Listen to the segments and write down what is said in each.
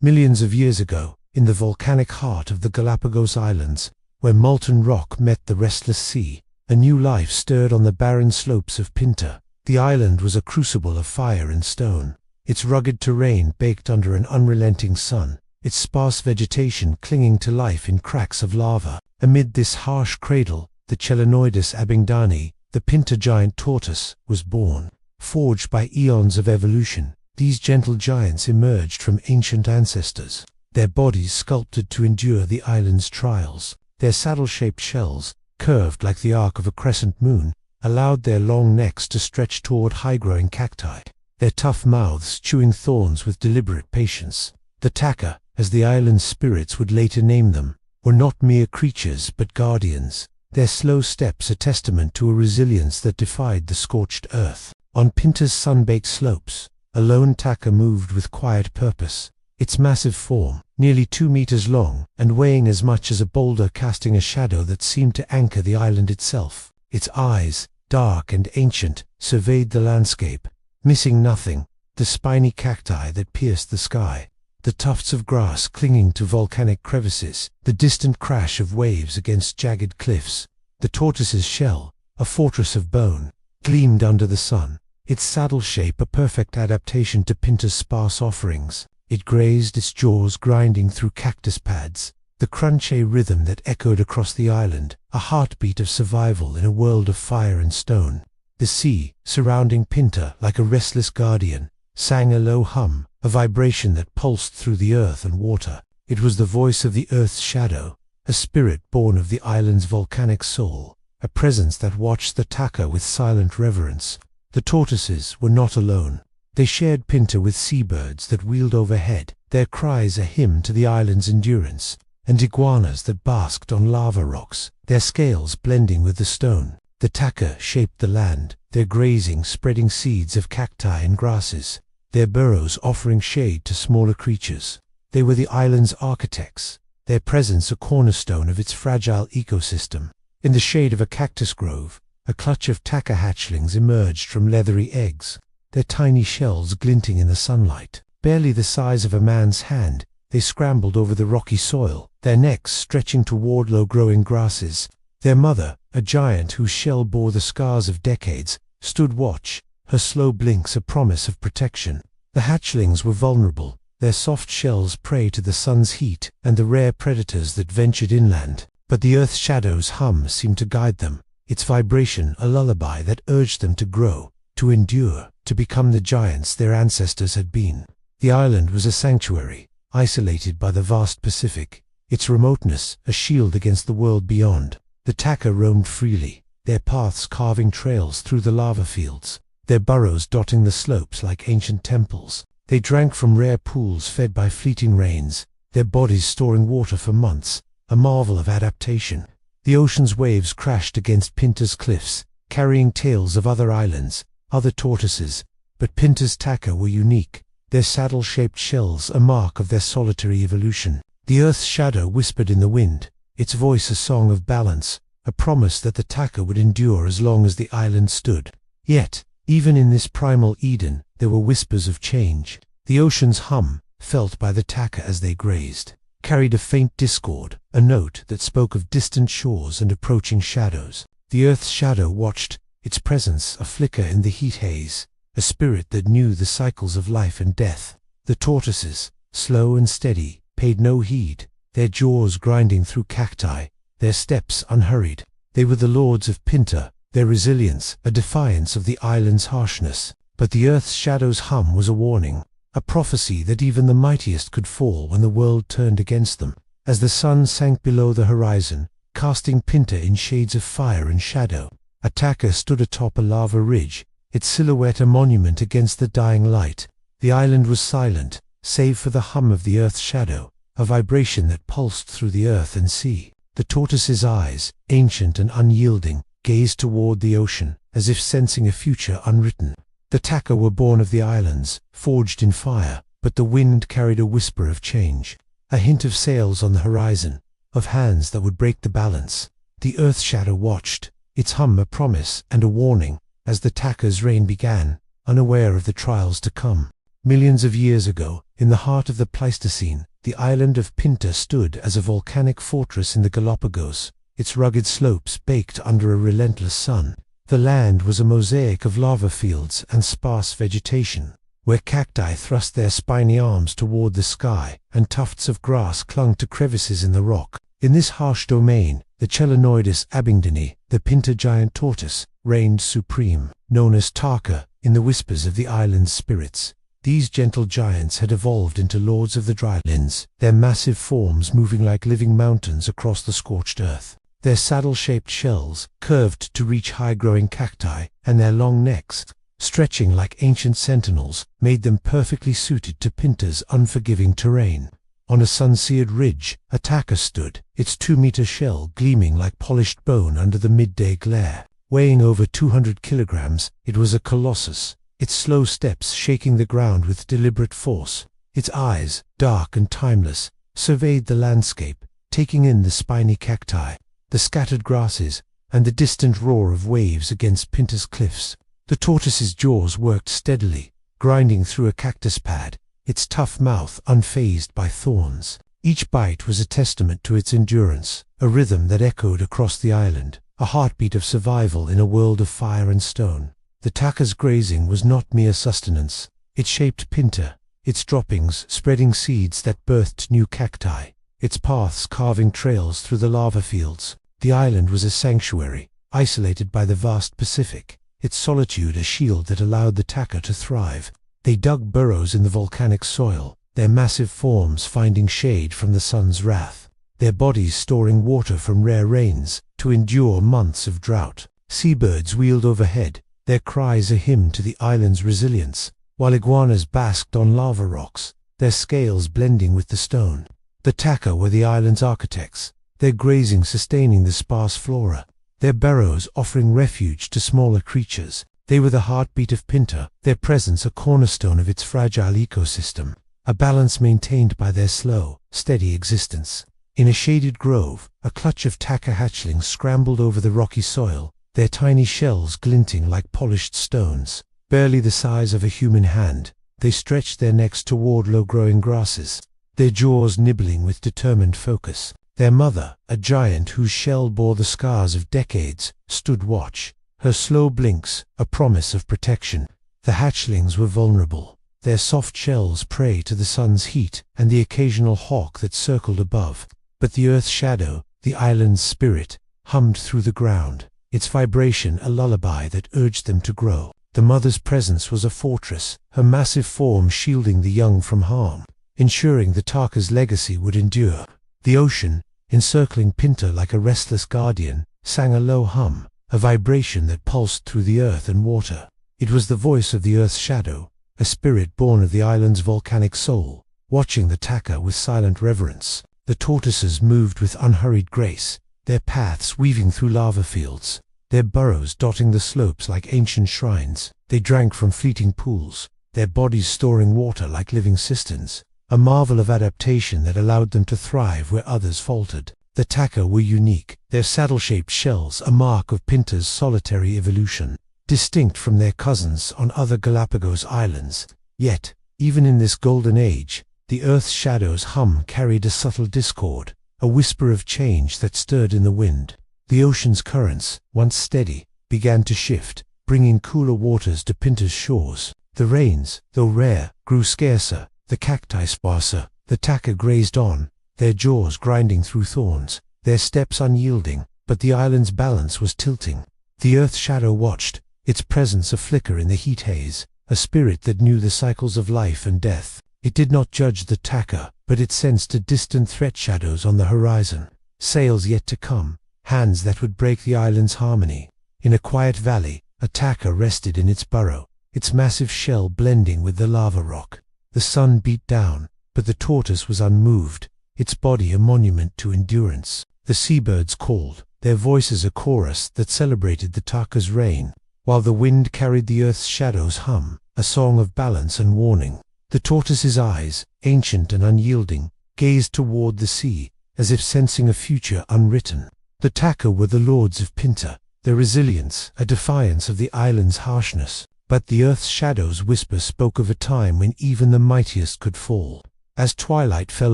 Millions of years ago, in the volcanic heart of the Galápagos Islands, where molten rock met the restless sea, a new life stirred on the barren slopes of Pinta. The island was a crucible of fire and stone, its rugged terrain baked under an unrelenting sun, its sparse vegetation clinging to life in cracks of lava. Amid this harsh cradle, the Chelenoidus abingdani, the Pinta giant tortoise, was born. Forged by eons of evolution, these gentle giants emerged from ancient ancestors, their bodies sculpted to endure the island's trials. Their saddle-shaped shells, curved like the arc of a crescent moon, allowed their long necks to stretch toward high-growing cacti, their tough mouths chewing thorns with deliberate patience. The Tawqa, as the island's spirits would later name them, were not mere creatures but guardians, their slow steps a testament to a resilience that defied the scorched earth. On Pinta's sun-baked slopes, a lone Tawqa moved with quiet purpose, its massive form, nearly 2 meters long and weighing as much as a boulder, casting a shadow that seemed to anchor the island itself. Its eyes, dark and ancient, surveyed the landscape, missing nothing: the spiny cacti that pierced the sky, the tufts of grass clinging to volcanic crevices, the distant crash of waves against jagged cliffs. The tortoise's shell, a fortress of bone, gleamed under the sun, its saddle shape a perfect adaptation to Pinta's sparse offerings. It grazed, its jaws grinding through cactus pads, the crunch, a rhythm that echoed across the island, a heartbeat of survival in a world of fire and stone. The sea, surrounding Pinta like a restless guardian, sang a low hum, a vibration that pulsed through the earth and water. It was the voice of the earth's shadow, a spirit born of the island's volcanic soul, a presence that watched the Tawqa with silent reverence. The tortoises were not alone. They shared Pinta with seabirds that wheeled overhead, their cries a hymn to the island's endurance, and iguanas that basked on lava rocks, their scales blending with the stone. The Tawqa shaped the land, their grazing spreading seeds of cacti and grasses, their burrows offering shade to smaller creatures. They were the island's architects, their presence a cornerstone of its fragile ecosystem. In the shade of a cactus grove, a clutch of Tawqa hatchlings emerged from leathery eggs, their tiny shells glinting in the sunlight. Barely the size of a man's hand, they scrambled over the rocky soil, their necks stretching toward low-growing grasses. Their mother, a giant whose shell bore the scars of decades, stood watch, her slow blinks a promise of protection. The hatchlings were vulnerable, their soft shells prey to the sun's heat and the rare predators that ventured inland. But the earth's shadow's hum seemed to guide them, its vibration a lullaby that urged them to grow, to endure, to become the giants their ancestors had been. The island was a sanctuary, isolated by the vast Pacific, its remoteness a shield against the world beyond. The Tawqa roamed freely, their paths carving trails through the lava fields, their burrows dotting the slopes like ancient temples. They drank from rare pools fed by fleeting rains, their bodies storing water for months, a marvel of adaptation. The ocean's waves crashed against Pinta's cliffs, carrying tales of other islands, other tortoises, but Pinta's Tawqa were unique, their saddle-shaped shells a mark of their solitary evolution. The earth's shadow whispered in the wind, its voice a song of balance, a promise that the Tawqa would endure as long as the island stood. Yet, even in this primal Eden, there were whispers of change. The ocean's hum, felt by the Tawqa as they grazed, carried a faint discord, a note that spoke of distant shores and approaching shadows. The earth's shadow watched, its presence a flicker in the heat haze, a spirit that knew the cycles of life and death. The tortoises, slow and steady, paid no heed, their jaws grinding through cacti, their steps unhurried. They were the lords of Pinta, their resilience a defiance of the island's harshness. But the earth's shadow's hum was a warning, a prophecy that even the mightiest could fall when the world turned against them. As the sun sank below the horizon, casting Pinta in shades of fire and shadow, a Tawqa stood atop a lava ridge, its silhouette a monument against the dying light. The island was silent, save for the hum of the earth's shadow, a vibration that pulsed through the earth and sea. The tortoise's eyes, ancient and unyielding, gazed toward the ocean, as if sensing a future unwritten. The Tawqa were born of the islands, forged in fire, but the wind carried a whisper of change, a hint of sails on the horizon, of hands that would break the balance. The earth's shadow watched, its hum a promise and a warning, as the Tawqa's reign began, unaware of the trials to come. Millions of years ago, in the heart of the Pleistocene, the island of Pinta stood as a volcanic fortress in the Galápagos, its rugged slopes baked under a relentless sun. The land was a mosaic of lava fields and sparse vegetation, where cacti thrust their spiny arms toward the sky and tufts of grass clung to crevices in the rock. In this harsh domain, the Chelonoidus abingdoni, the Pinta giant tortoise, reigned supreme. Known as Tawqa in the whispers of the island's spirits, these gentle giants had evolved into lords of the drylands, their massive forms moving like living mountains across the scorched earth. Their saddle-shaped shells, curved to reach high-growing cacti, and their long necks, stretching like ancient sentinels, made them perfectly suited to Pinta's unforgiving terrain. On a sun-seared ridge, a Tawqa stood, its 2-meter shell gleaming like polished bone under the midday glare. Weighing over 200 kilograms, it was a colossus, its slow steps shaking the ground with deliberate force. Its eyes, dark and timeless, surveyed the landscape, taking in the spiny cacti, the scattered grasses, and the distant roar of waves against Pinta's cliffs. The tortoise's jaws worked steadily, grinding through a cactus pad, its tough mouth unfazed by thorns. Each bite was a testament to its endurance, a rhythm that echoed across the island, a heartbeat of survival in a world of fire and stone. The Tawqa's grazing was not mere sustenance. It shaped Pinta, its droppings spreading seeds that birthed new cacti, its paths carving trails through the lava fields. The island was a sanctuary, isolated by the vast Pacific, its solitude a shield that allowed the Tawqa to thrive. They dug burrows in the volcanic soil, their massive forms finding shade from the sun's wrath, their bodies storing water from rare rains to endure months of drought. Seabirds wheeled overhead, their cries a hymn to the island's resilience, while iguanas basked on lava rocks, their scales blending with the stone. The Tawqa were the island's architects, their grazing sustaining the sparse flora, their burrows offering refuge to smaller creatures. They were the heartbeat of Pinta, their presence a cornerstone of its fragile ecosystem, a balance maintained by their slow, steady existence. In a shaded grove, a clutch of Tawqa hatchlings scrambled over the rocky soil, their tiny shells glinting like polished stones. Barely the size of a human hand, they stretched their necks toward low-growing grasses, their jaws nibbling with determined focus. Their mother, a giant whose shell bore the scars of decades, stood watch, her slow blinks a promise of protection. The hatchlings were vulnerable, their soft shells prey to the sun's heat and the occasional hawk that circled above. But the earth's shadow, the island's spirit, hummed through the ground, its vibration a lullaby that urged them to grow. The mother's presence was a fortress, her massive form shielding the young from harm, ensuring the Tawqa's legacy would endure. The ocean, encircling Pinta like a restless guardian, sang a low hum, a vibration that pulsed through the earth and water. It was the voice of the earth's shadow, a spirit born of the island's volcanic soul, watching the Tawqa with silent reverence. The tortoises moved with unhurried grace, their paths weaving through lava fields, their burrows dotting the slopes like ancient shrines. They drank from fleeting pools, their bodies storing water like living cisterns, a marvel of adaptation that allowed them to thrive where others faltered. The Tawqa were unique, their saddle-shaped shells a mark of Pinta's solitary evolution, distinct from their cousins on other Galápagos islands. Yet, even in this golden age, the earth's shadow's hum carried a subtle discord, a whisper of change that stirred in the wind. The ocean's currents, once steady, began to shift, bringing cooler waters to Pinta's shores. The rains, though rare, grew scarcer, the cacti sparser. The Tawqa grazed on, their jaws grinding through thorns, their steps unyielding, but the island's balance was tilting. The earth's shadow watched, its presence a flicker in the heat haze, a spirit that knew the cycles of life and death. It did not judge the Tawqa, but it sensed distant threat shadows on the horizon, sails yet to come, hands that would break the island's harmony. In a quiet valley, a Tawqa rested in its burrow, its massive shell blending with the lava rock. The sun beat down, but the tortoise was unmoved, its body a monument to endurance. The seabirds called, their voices a chorus that celebrated the Tawqa's reign, while the wind carried the earth's shadow's hum, a song of balance and warning. The tortoise's eyes, ancient and unyielding, gazed toward the sea, as if sensing a future unwritten. The Tawqa were the lords of Pinta, their resilience a defiance of the island's harshness. But the earth's shadow's whisper spoke of a time when even the mightiest could fall. As twilight fell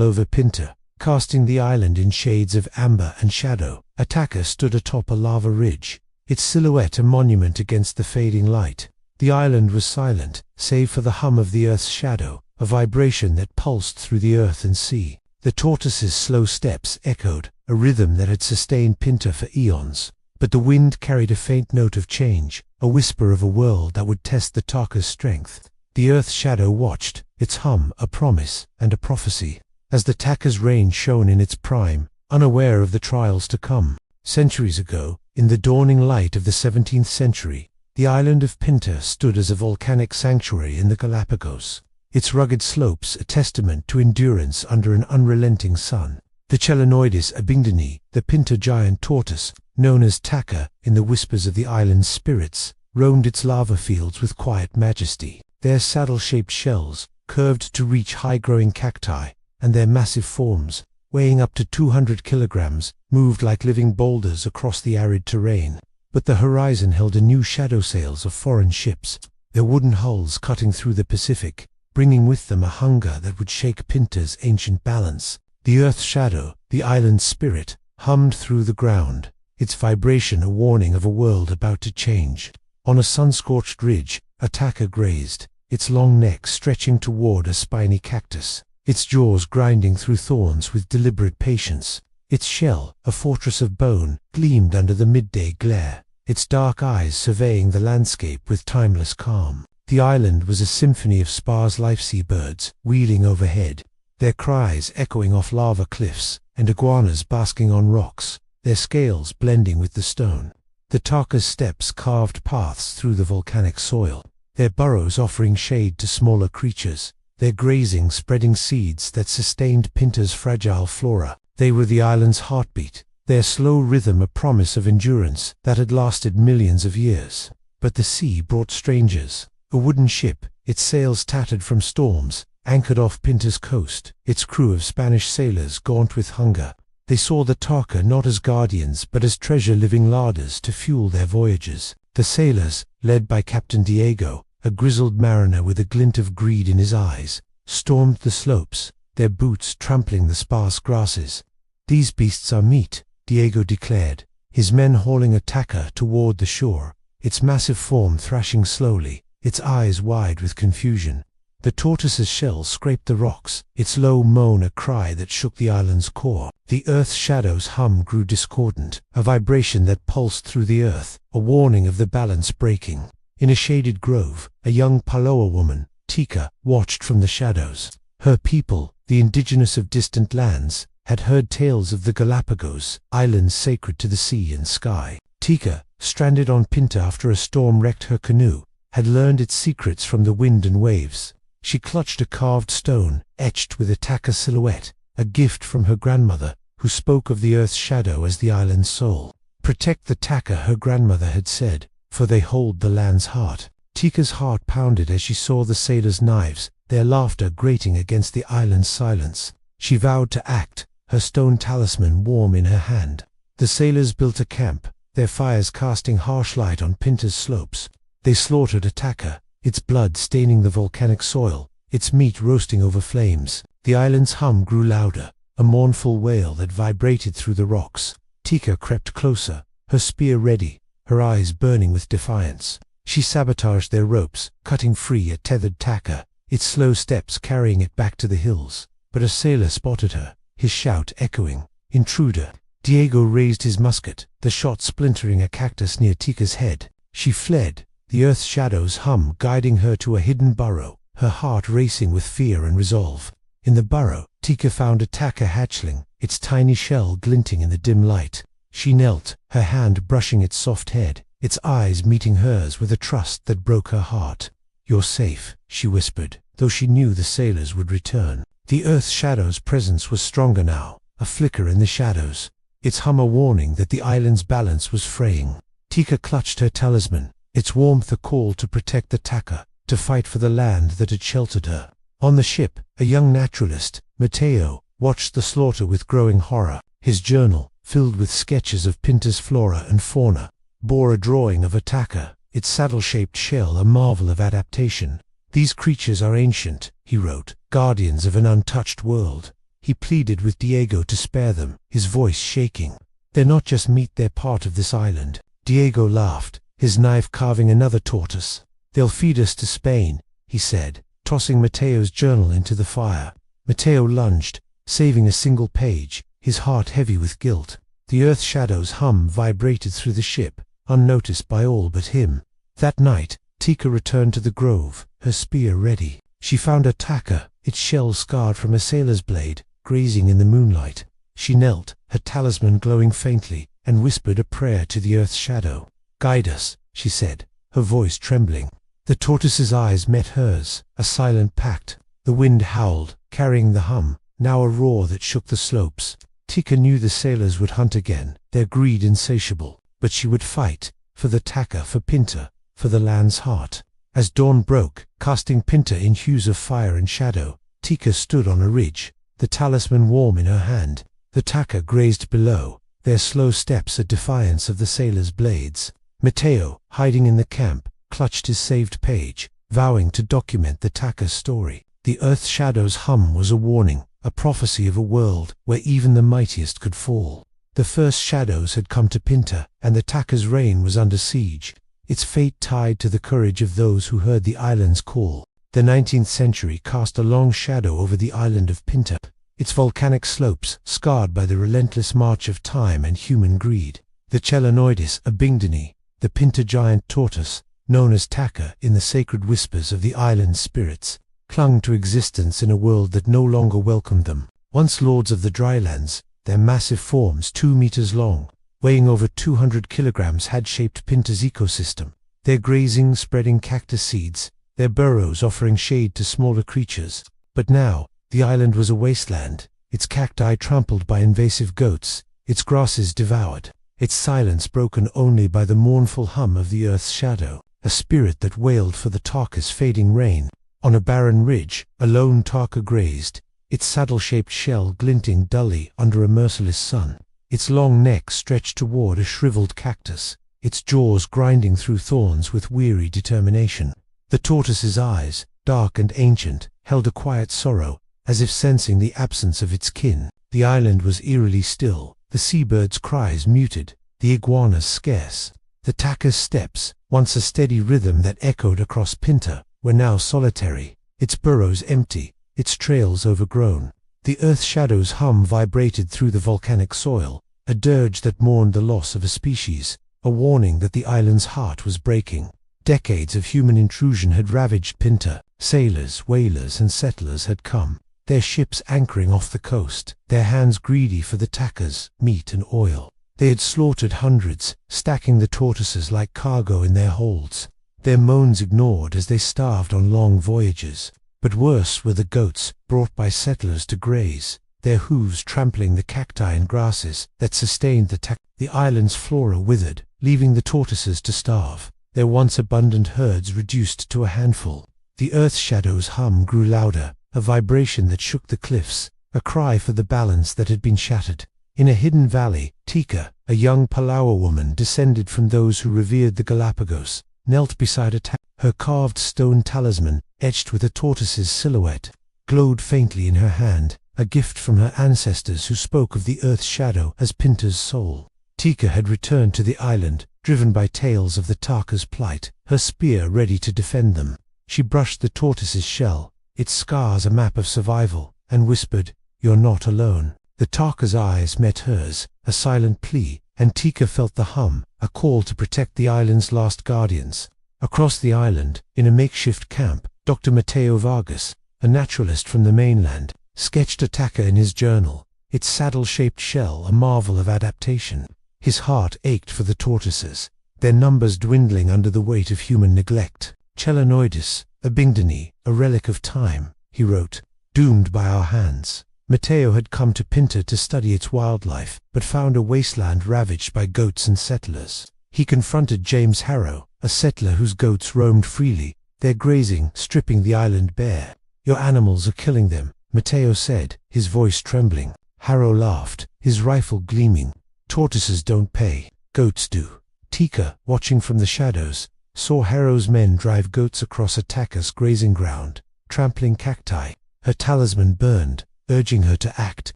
over Pinta, casting the island in shades of amber and shadow, a Tawqa stood atop a lava ridge, its silhouette a monument against the fading light. The island was silent, save for the hum of the earth's shadow, a vibration that pulsed through the earth and sea. The tortoise's slow steps echoed, a rhythm that had sustained Pinta for eons. But the wind carried a faint note of change, a whisper of a world that would test the Tawqa's strength. The earth's shadow watched, its hum a promise and a prophecy. As the Tawqa's reign shone in its prime, unaware of the trials to come. Centuries ago, in the dawning light of the 17th century, the island of Pinta stood as a volcanic sanctuary in the Galápagos, its rugged slopes a testament to endurance under an unrelenting sun. The Chelonoidis abingdoni, the Pinta giant tortoise, known as Tawqa in the whispers of the island's spirits, roamed its lava fields with quiet majesty. Their saddle-shaped shells, curved to reach high-growing cacti, and their massive forms, weighing up to 200 kilograms, moved like living boulders across the arid terrain. But the horizon held a new shadow sails of foreign ships, their wooden hulls cutting through the Pacific, bringing with them a hunger that would shake Pinta's ancient balance. The earth's shadow, the island's spirit, hummed through the ground, its vibration a warning of a world about to change. On a sun-scorched ridge, a Tawqa grazed, its long neck stretching toward a spiny cactus, its jaws grinding through thorns with deliberate patience. Its shell, a fortress of bone, gleamed under the midday glare, its dark eyes surveying the landscape with timeless calm. The island was a symphony of sparse life seabirds, wheeling overhead, their cries echoing off lava cliffs, and iguanas basking on rocks, their scales blending with the stone. The Tawqa's steps carved paths through the volcanic soil, their burrows offering shade to smaller creatures, their grazing spreading seeds that sustained Pinta's fragile flora. They were the island's heartbeat, their slow rhythm a promise of endurance that had lasted millions of years. But the sea brought strangers. A wooden ship, its sails tattered from storms, anchored off Pinta's coast, its crew of Spanish sailors gaunt with hunger. They saw the Tawqa not as guardians but as treasure-living larders to fuel their voyages. The sailors, led by Captain Diego, a grizzled mariner with a glint of greed in his eyes, stormed the slopes, their boots trampling the sparse grasses. "These beasts are meat," Diego declared, his men hauling a Tawqa toward the shore, its massive form thrashing slowly, its eyes wide with confusion. The tortoise's shell scraped the rocks, its low moan a cry that shook the island's core. The earth's shadow's hum grew discordant, a vibration that pulsed through the earth, a warning of the balance breaking. In a shaded grove, a young Paloa woman, Tawqa, watched from the shadows. Her people, the indigenous of distant lands, had heard tales of the Galápagos, islands sacred to the sea and sky. Tawqa, stranded on Pinta after a storm wrecked her canoe, had learned its secrets from the wind and waves. She clutched a carved stone, etched with a Tawqa silhouette, a gift from her grandmother, who spoke of the earth's shadow as the island's soul. "Protect the Tawqa," her grandmother had said, "for they hold the land's heart." Tawqa's heart pounded as she saw the sailors' knives, their laughter grating against the island's silence. She vowed to act, her stone talisman warm in her hand. The sailors built a camp, their fires casting harsh light on Pinta's slopes. They slaughtered a Tawqa, its blood staining the volcanic soil, its meat roasting over flames. The island's hum grew louder, a mournful wail that vibrated through the rocks. Tawqa crept closer, her spear ready, her eyes burning with defiance. She sabotaged their ropes, cutting free a tethered Tawqa, its slow steps carrying it back to the hills. But a sailor spotted her, his shout echoing, "Intruder!" Diego raised his musket, the shot splintering a cactus near Tawqa's head. She fled, the earth's shadow's hum guiding her to a hidden burrow, her heart racing with fear and resolve. In the burrow, Tawqa found a Tawqa hatchling, its tiny shell glinting in the dim light. She knelt, her hand brushing its soft head, its eyes meeting hers with a trust that broke her heart. "You're safe," she whispered, though she knew the sailors would return. The earth's shadow's presence was stronger now, a flicker in the shadows, its hum a warning that the island's balance was fraying. Tawqa clutched her talisman, its warmth a call to protect the Tawqa, to fight for the land that had sheltered her. On the ship, a young naturalist, Mateo, watched the slaughter with growing horror. His journal, filled with sketches of Pinta's flora and fauna, bore a drawing of a Tawqa, its saddle-shaped shell a marvel of adaptation. "These creatures are ancient," he wrote, "guardians of an untouched world." He pleaded with Diego to spare them, his voice shaking. "They're not just meat, they're part of this island." Diego laughed, his knife carving another tortoise. "They'll feed us to Spain," he said, tossing Mateo's journal into the fire. Mateo lunged, saving a single page, his heart heavy with guilt. The earth shadow's hum vibrated through the ship, unnoticed by all but him. That night, Tawqa returned to the grove, her spear ready. She found a Tawqa, its shell scarred from a sailor's blade, grazing in the moonlight. She knelt, her talisman glowing faintly, and whispered a prayer to the earth's shadow. "Guide us," she said, her voice trembling. The tortoise's eyes met hers, a silent pact. The wind howled, carrying the hum, now a roar that shook the slopes. Tawqa knew the sailors would hunt again, their greed insatiable, but she would fight, for the Tawqa, for Pinta, for the land's heart. As dawn broke, casting Pinta in hues of fire and shadow, Tawqa stood on a ridge, the talisman warm in her hand. The Tawqa grazed below, their slow steps a defiance of the sailors' blades. Mateo, hiding in the camp, clutched his saved page, vowing to document the Tawqa's story. The earth's shadow's hum was a warning, a prophecy of a world where even the mightiest could fall. The first shadows had come to Pinta, and the Tawqa's reign was under siege, its fate tied to the courage of those who heard the island's call. The 19th century cast a long shadow over the island of Pinta, its volcanic slopes scarred by the relentless march of time and human greed. The Chelanoidis abingdoni, the Pinta giant tortoise, known as Tawqa in the sacred whispers of the island's spirits, clung to existence in a world that no longer welcomed them. Once lords of the drylands, their massive forms 2 meters long, weighing over 200 kilograms, had shaped Pinta's ecosystem. Their grazing spreading cactus seeds, their burrows offering shade to smaller creatures. But now, the island was a wasteland, its cacti trampled by invasive goats, its grasses devoured, its silence broken only by the mournful hum of the earth's shadow, a spirit that wailed for the Tawqa's fading reign. On a barren ridge, a lone Tawqa grazed, its saddle-shaped shell glinting dully under a merciless sun, its long neck stretched toward a shriveled cactus, its jaws grinding through thorns with weary determination. The tortoise's eyes, dark and ancient, held a quiet sorrow, as if sensing the absence of its kin. The island was eerily still, the seabirds' cries muted, the iguanas scarce. The Tawqa's steps, once a steady rhythm that echoed across Pinta, were now solitary, its burrows empty, its trails overgrown. The earth's shadow's hum vibrated through the volcanic soil, a dirge that mourned the loss of a species, a warning that the island's heart was breaking. Decades of human intrusion had ravaged Pinta. Sailors, whalers and settlers had come, their ships anchoring off the coast, their hands greedy for the Tawqa's meat and oil. They had slaughtered hundreds, stacking the tortoises like cargo in their holds, their moans ignored as they starved on long voyages. But worse were the goats, brought by settlers to graze, their hooves trampling the cacti and grasses that sustained the Tawqa. The island's flora withered, leaving the tortoises to starve, their once abundant herds reduced to a handful. The earth's shadow's hum grew louder, a vibration that shook the cliffs, a cry for the balance that had been shattered. In a hidden valley, Tawqa, a young Palawa woman descended from those who revered the Galápagos, knelt beside a Tawqa. Her carved stone talisman, etched with a tortoise's silhouette, glowed faintly in her hand, a gift from her ancestors who spoke of the earth's shadow as Pinta's soul. Tawqa had returned to the island, driven by tales of the Tawqa's plight, her spear ready to defend them. She brushed the tortoise's shell, its scars a map of survival, and whispered, "You're not alone." The Tawqa's eyes met hers, a silent plea, and Tawqa felt the hum, a call to protect the island's last guardians. Across the island, in a makeshift camp, Dr. Mateo Vargas, a naturalist from the mainland, sketched a Tawqa in his journal, its saddle-shaped shell a marvel of adaptation. His heart ached for the tortoises, their numbers dwindling under the weight of human neglect. "Chelanoidis, abingdoni, a relic of time," he wrote, "doomed by our hands." Mateo had come to Pinta to study its wildlife, but found a wasteland ravaged by goats and settlers. He confronted James Harrow, a settler whose goats roamed freely, their grazing stripping the island bare. "Your animals are killing them," Mateo said, his voice trembling. Harrow laughed, his rifle gleaming. "Tortoises don't pay, goats do." Tawqa, watching from the shadows, saw Harrow's men drive goats across a Tawqa's grazing ground, trampling cacti. Her talisman burned, urging her to act.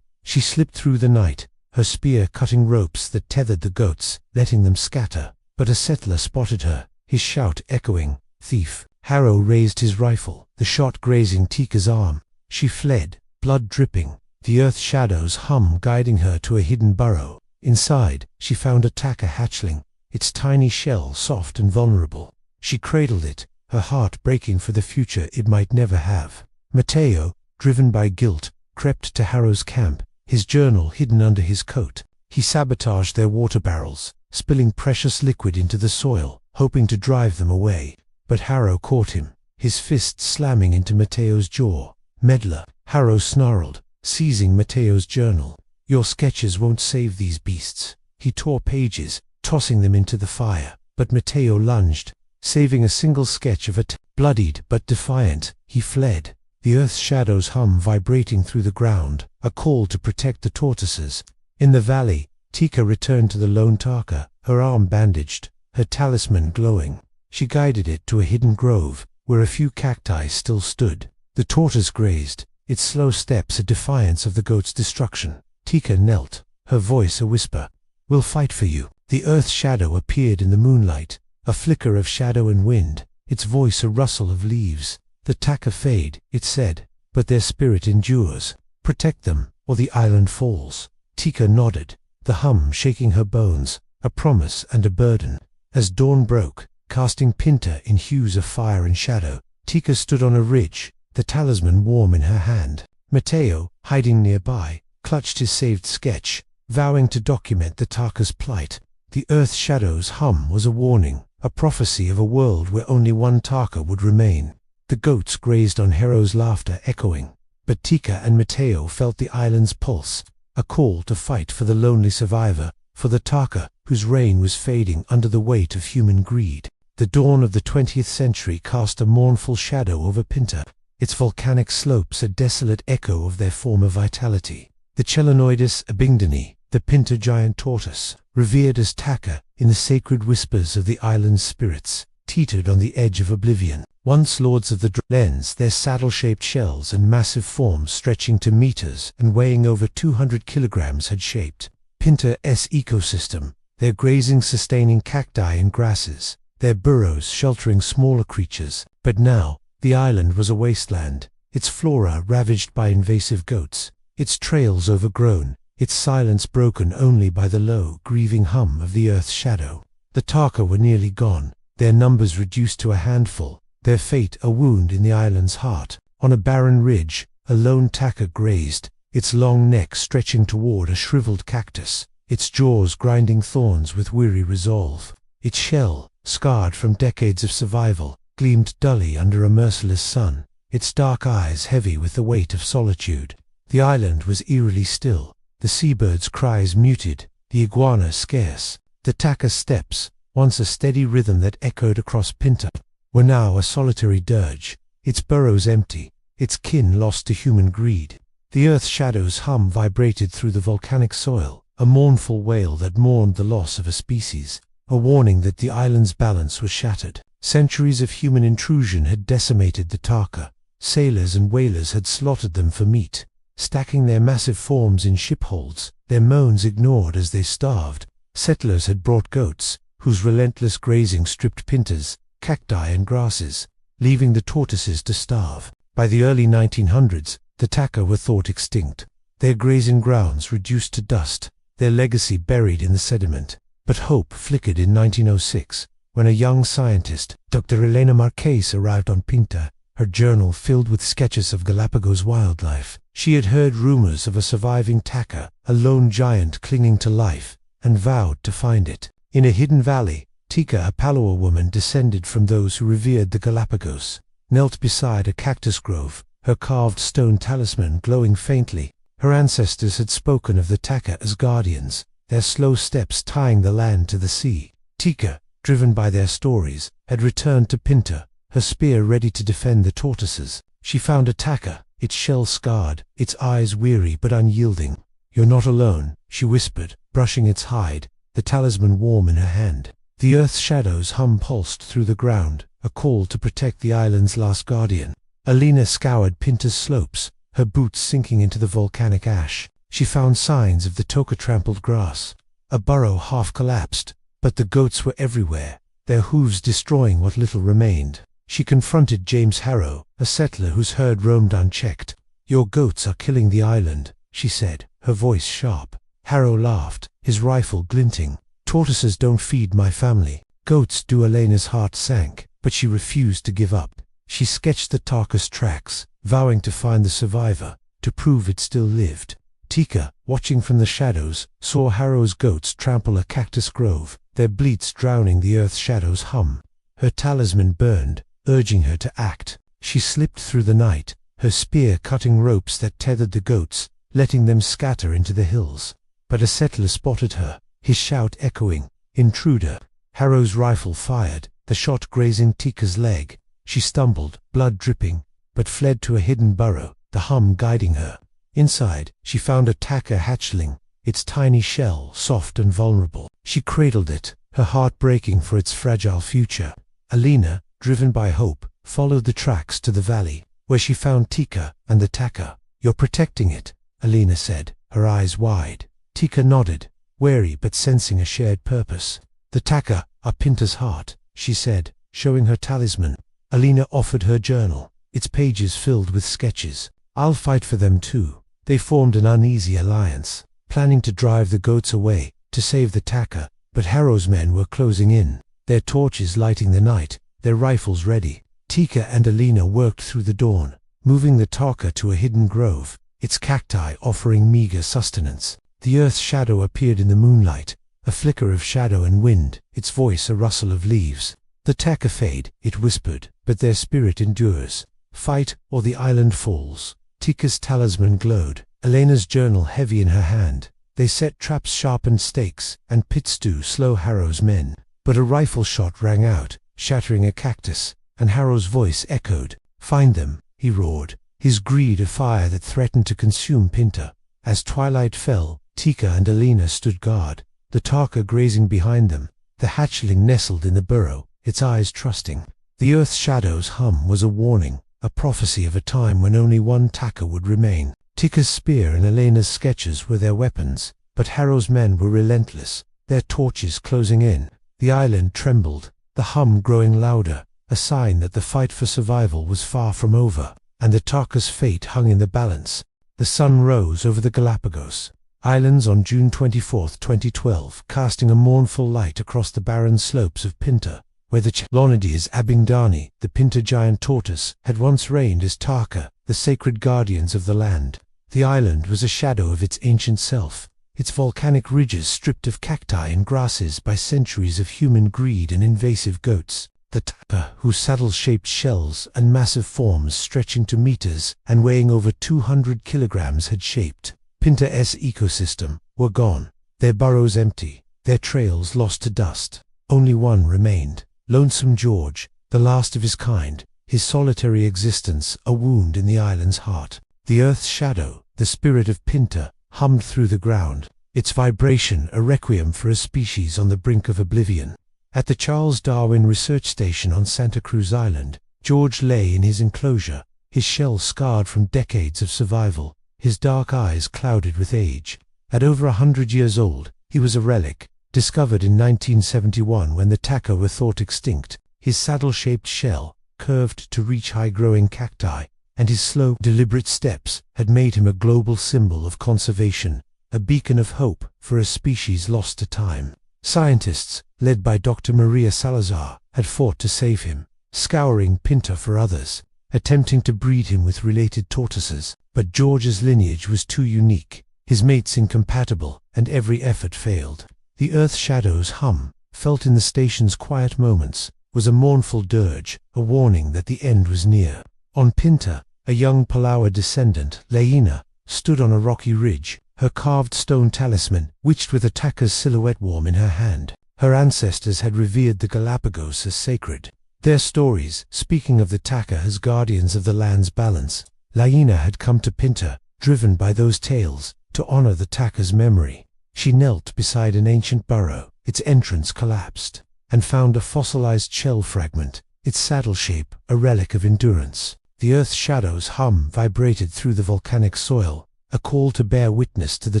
She slipped through the night, her spear cutting ropes that tethered the goats, letting them scatter. But a settler spotted her, his shout echoing, "Thief!" Harrow raised his rifle, the shot grazing Tawqa's arm. She fled, blood dripping, the earth shadows hum guiding her to a hidden burrow. Inside, she found a Tawqa hatchling, its tiny shell soft and vulnerable. She cradled it, her heart breaking for the future it might never have. Mateo, driven by guilt, crept to Harrow's camp, his journal hidden under his coat. He sabotaged their water barrels, spilling precious liquid into the soil, hoping to drive them away. But Harrow caught him, his fist slamming into Mateo's jaw. "Meddler," Harrow snarled, seizing Mateo's journal. "Your sketches won't save these beasts." He tore pages, tossing them into the fire, but Mateo lunged, saving a single sketch of it. Bloodied but defiant, he fled, the earth's shadows hum vibrating through the ground, a call to protect the tortoises. In the valley, Tawqa returned to the lone Tawqa, her arm bandaged, her talisman glowing. She guided it to a hidden grove, where a few cacti still stood. The tortoise grazed, its slow steps a defiance of the goat's destruction. Tawqa knelt, her voice a whisper. "We'll fight for you." The earth shadow appeared in the moonlight, a flicker of shadow and wind, its voice a rustle of leaves. "The Tawqa fade," it said, "but their spirit endures. Protect them, or the island falls." Tawqa nodded, the hum shaking her bones, a promise and a burden. As dawn broke, casting Pinta in hues of fire and shadow, Tawqa stood on a ridge, the talisman warm in her hand. Mateo, hiding nearby, clutched his saved sketch, vowing to document the Tawqa's plight. The earth shadow's hum was a warning, a prophecy of a world where only one Tawqa would remain. The goats grazed on Harrow's laughter echoing, but Tawqa and Mateo felt the island's pulse, a call to fight for the lonely survivor, for the Tawqa whose reign was fading under the weight of human greed. The dawn of the 20th century cast a mournful shadow over Pinta, its volcanic slopes a desolate echo of their former vitality. The Chelonoidus abingdoni, the Pinta giant tortoise, revered as Tawqa in the sacred whispers of the island's spirits, teetered on the edge of oblivion. Once lords of the lens, their saddle-shaped shells and massive forms stretching to meters and weighing over 200 kilograms had shaped Pinta's ecosystem, their grazing sustaining cacti and grasses, their burrows sheltering smaller creatures. But now, the island was a wasteland, its flora ravaged by invasive goats, its trails overgrown, its silence broken only by the low, grieving hum of the earth's shadow. The Tawqa were nearly gone, their numbers reduced to a handful, their fate a wound in the island's heart. On a barren ridge, a lone Tawqa grazed, its long neck stretching toward a shriveled cactus, its jaws grinding thorns with weary resolve. Its shell, scarred from decades of survival, gleamed dully under a merciless sun, its dark eyes heavy with the weight of solitude. The island was eerily still, the seabirds' cries muted, the iguana scarce. The Tawqa's steps, once a steady rhythm that echoed across Pinta, were now a solitary dirge, its burrows empty, its kin lost to human greed. The earth's shadow's hum vibrated through the volcanic soil, a mournful wail that mourned the loss of a species, a warning that the island's balance was shattered. Centuries of human intrusion had decimated the Tawqa. Sailors and whalers had slaughtered them for meat, stacking their massive forms in shipholds, their moans ignored as they starved. Settlers had brought goats, whose relentless grazing stripped Pintas, cacti and grasses, leaving the tortoises to starve. By the early 1900s, the Tawqa were thought extinct, their grazing grounds reduced to dust, their legacy buried in the sediment. But hope flickered in 1906, when a young scientist, Dr. Elena Marquez, arrived on Pinta, her journal filled with sketches of Galápagos wildlife. She had heard rumors of a surviving Tawqa, a lone giant clinging to life, and vowed to find it. In a hidden valley, Tawqa, a Palawa woman descended from those who revered the Galápagos, knelt beside a cactus grove, her carved stone talisman glowing faintly. Her ancestors had spoken of the Tawqa as guardians, their slow steps tying the land to the sea. Tawqa, driven by their stories, had returned to Pinta, her spear ready to defend the tortoises. She found a Tawqa, its shell scarred, its eyes weary but unyielding. "You're not alone," she whispered, brushing its hide, the talisman warm in her hand. The Earth's shadow's hum pulsed through the ground, a call to protect the island's last guardian. Alina scoured Pinta's slopes, her boots sinking into the volcanic ash. She found signs of the Tawqa trampled grass. A burrow half collapsed, but the goats were everywhere, their hooves destroying what little remained. She confronted James Harrow, a settler whose herd roamed unchecked. "Your goats are killing the island," she said, her voice sharp. Harrow laughed, his rifle glinting. "Tortoises don't feed my family." "Goats do." Elena's heart sank, but she refused to give up. She sketched the Tawqa's tracks, vowing to find the survivor, to prove it still lived. Tawqa, watching from the shadows, saw Harrow's goats trample a cactus grove, their bleats drowning the Earth's shadow's hum. Her talisman burned, urging her to act. She slipped through the night, her spear cutting ropes that tethered the goats, letting them scatter into the hills. But a settler spotted her, his shout echoing, "Intruder!" Harrow's rifle fired, the shot grazing Tawqa's leg. She stumbled, blood dripping, but fled to a hidden burrow, the hum guiding her. Inside, she found a Tawqa hatchling, its tiny shell soft and vulnerable. She cradled it, her heart breaking for its fragile future. Alina, driven by hope, followed the tracks to the valley, where she found Tawqa and the Tawqa. "You're protecting it," Alina said, her eyes wide. Tawqa nodded, wary but sensing a shared purpose. "The Tawqa are Pinta's heart," she said, showing her talisman. Alina offered her journal, its pages filled with sketches. "I'll fight for them too." They formed an uneasy alliance, planning to drive the goats away, to save the Tawqa, but Harrow's men were closing in, their torches lighting the night, their rifles ready. Tawqa and Alina worked through the dawn, moving the Tawqa to a hidden grove, its cacti offering meager sustenance. The Earth's shadow appeared in the moonlight, a flicker of shadow and wind, its voice a rustle of leaves. "The Tawqa fade," it whispered, "but their spirit endures. Fight, or the island falls." Tawqa's talisman glowed, Elena's journal heavy in her hand. They set traps, sharpened stakes, and pit stew slow Harrow's men. But a rifle shot rang out, shattering a cactus, and Harrow's voice echoed. "Find them," he roared, his greed a fire that threatened to consume Pinta. As twilight fell, Tawqa and Alina stood guard, the Tawqa grazing behind them, the hatchling nestled in the burrow, its eyes trusting. The Earth's shadow's hum was a warning, a prophecy of a time when only one Tawqa would remain. Tawqa's spear and Elena's sketches were their weapons, but Harrow's men were relentless, their torches closing in. The island trembled, the hum growing louder, a sign that the fight for survival was far from over, and the Tawqa's fate hung in the balance. The sun rose over the Galápagos Islands on June 24, 2012, casting a mournful light across the barren slopes of Pinta, where the Chelonides abingdani, the Pinta giant tortoise, had once reigned as Tawqa, the sacred guardians of the land. The island was a shadow of its ancient self, its volcanic ridges stripped of cacti and grasses by centuries of human greed and invasive goats. The Tawqa, whose saddle-shaped shells and massive forms stretching to meters and weighing over 200 kilograms had shaped Pinta's ecosystem, were gone, their burrows empty, their trails lost to dust. Only one remained, Lonesome George, the last of his kind, his solitary existence a wound in the island's heart. The Earth's shadow, the spirit of Pinta, hummed through the ground, its vibration a requiem for a species on the brink of oblivion. At the Charles Darwin Research Station on Santa Cruz Island, George lay in his enclosure, his shell scarred from decades of survival, his dark eyes clouded with age. At over 100 years old, he was a relic, discovered in 1971 when the Tawqa were thought extinct. His saddle-shaped shell, curved to reach high-growing cacti, and his slow, deliberate steps had made him a global symbol of conservation, a beacon of hope for a species lost to time. Scientists, led by Dr. Maria Salazar, had fought to save him, scouring Pinta for others, attempting to breed him with related tortoises. But George's lineage was too unique, his mates incompatible, and every effort failed. The Earth's shadow's hum, felt in the station's quiet moments, was a mournful dirge, a warning that the end was near. On Pinta, a young Palawa descendant, Leina, stood on a rocky ridge, her carved stone talisman, witched with a Tawqa's silhouette warm in her hand. Her ancestors had revered the Galápagos as sacred. Their stories, speaking of the Tawqa as guardians of the land's balance. Leina had come to Pinta, driven by those tales, to honor the Tawqa's memory. She knelt beside an ancient burrow, its entrance collapsed. and found a fossilized shell fragment, its saddle shape a relic of endurance. The Earth's shadow's hum vibrated through the volcanic soil, a call to bear witness to the